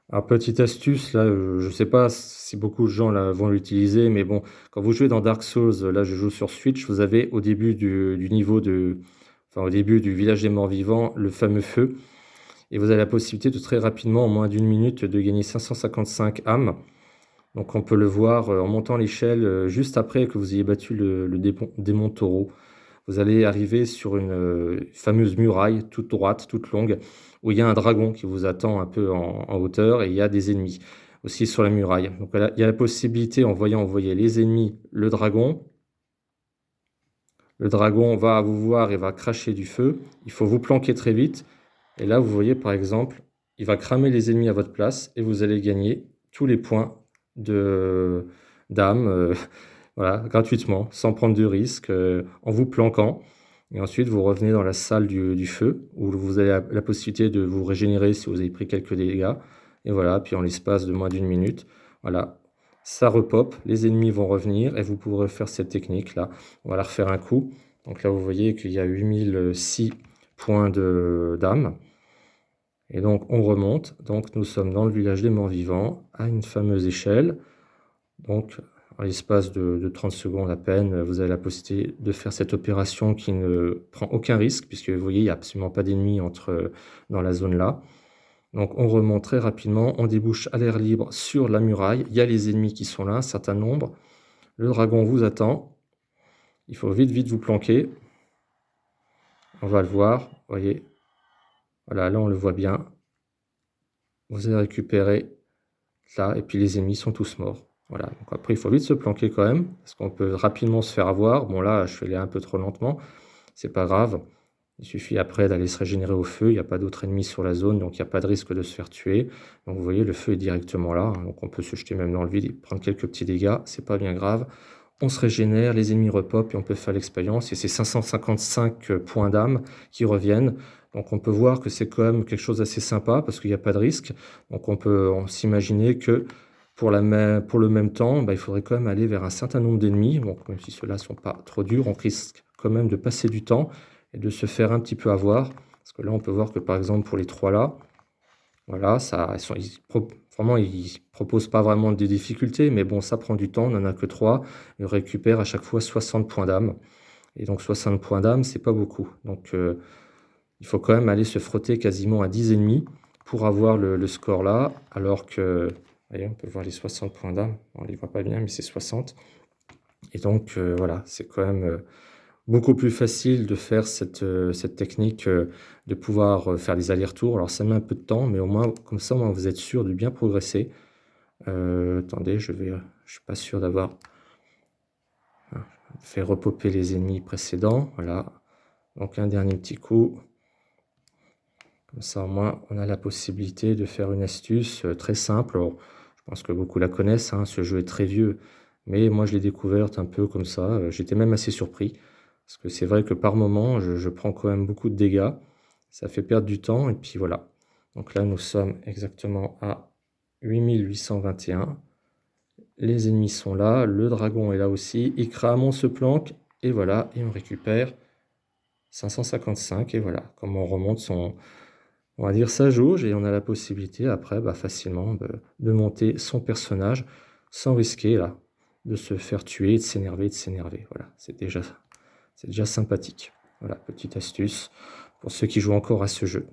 Alors, petite astuce, là, je sais pas si beaucoup de gens là vont l'utiliser, mais bon, quand vous jouez dans Dark Souls, là je joue sur Switch, vous avez au début du niveau enfin au début du village des morts vivants, le fameux feu, et vous avez la possibilité de très rapidement, en moins d'une minute, de gagner 555 âmes. Donc on peut le voir en montant l'échelle juste après que vous ayez battu le démon taureau. Vous allez arriver sur une fameuse muraille toute droite, toute longue, où il y a un dragon qui vous attend un peu en hauteur et il y a des ennemis aussi sur la muraille. Donc voilà, il y a la possibilité, en voyant envoyer les ennemis, le dragon. Le dragon va vous voir et va cracher du feu. Il faut vous planquer très vite. Et là, vous voyez par exemple, il va cramer les ennemis à votre place et vous allez gagner tous les points de d'âme, voilà, gratuitement, sans prendre de risque, en vous planquant. Et ensuite, vous revenez dans la salle du feu, où vous avez la possibilité de vous régénérer si vous avez pris quelques dégâts. Et voilà, puis en l'espace de moins d'une minute, voilà, ça repop, les ennemis vont revenir et vous pourrez faire cette technique-là. On va la refaire un coup. Donc là, vous voyez qu'il y a 8006 points d'âme. Et donc, on remonte. Donc, nous sommes dans le village des morts vivants, à une fameuse échelle. Donc, en l'espace de 30 secondes à peine, vous avez la possibilité de faire cette opération qui ne prend aucun risque, puisque vous voyez, il n'y a absolument pas d'ennemis dans la zone là. Donc, on remonte très rapidement, on débouche à l'air libre sur la muraille. Il y a les ennemis qui sont là, un certain nombre. Le dragon vous attend. Il faut vite, vite vous planquer. On va le voir, vous voyez. Voilà, là, on le voit bien. Vous avez récupéré là, et puis les ennemis sont tous morts. Voilà, donc après il faut vite se planquer quand même, parce qu'on peut rapidement se faire avoir. Bon là, je suis allé un peu trop lentement, c'est pas grave. Il suffit après d'aller se régénérer au feu, il n'y a pas d'autres ennemis sur la zone, donc il n'y a pas de risque de se faire tuer. Donc vous voyez, le feu est directement là, hein, donc on peut se jeter même dans le vide et prendre quelques petits dégâts, c'est pas bien grave. On se régénère, les ennemis repopent et on peut faire l'expérience. Et c'est 555 points d'âme qui reviennent. Donc on peut voir que c'est quand même quelque chose d'assez sympa parce qu'il n'y a pas de risque. Donc on peut s'imaginer que pour le même temps, bah, il faudrait quand même aller vers un certain nombre d'ennemis. Donc même si ceux-là ne sont pas trop durs, on risque quand même de passer du temps et de se faire un petit peu avoir. Parce que là, on peut voir que par exemple pour les trois là, voilà, ça, vraiment, ils proposent pas vraiment des difficultés, mais bon, ça prend du temps, on n'en a que 3, et on récupère à chaque fois 60 points d'âme. Et donc 60 points d'âme, c'est pas beaucoup. Donc il faut quand même aller se frotter quasiment à 10 ennemis pour avoir le score là, alors que, voyez, on peut voir les 60 points d'âme, on les voit pas bien, mais c'est 60. Et donc voilà, c'est quand même beaucoup plus facile de faire cette technique, de pouvoir faire des allers-retours. Alors ça met un peu de temps, mais au moins, comme ça, au moins, vous êtes sûr de bien progresser. Attendez, je suis pas sûr d'avoir fait repoper les ennemis précédents. Voilà. Donc un dernier petit coup. Comme ça, au moins, on a la possibilité de faire une astuce très simple. Alors, je pense que beaucoup la connaissent, hein, ce jeu est très vieux, mais moi, je l'ai découverte un peu comme ça. J'étais même assez surpris, parce que c'est vrai que par moment, je prends quand même beaucoup de dégâts. Ça fait perdre du temps, et puis voilà. Donc là, nous sommes exactement à 8821. Les ennemis sont là, le dragon est là aussi. Il crame, on se planque, et voilà, et on récupère 555, et voilà, comme on remonte on va dire sa jauge, et on a la possibilité après bah, facilement de monter son personnage sans risquer là, de se faire tuer, de s'énerver, de s'énerver. Voilà, c'est déjà sympathique. Voilà, petite astuce pour ceux qui jouent encore à ce jeu.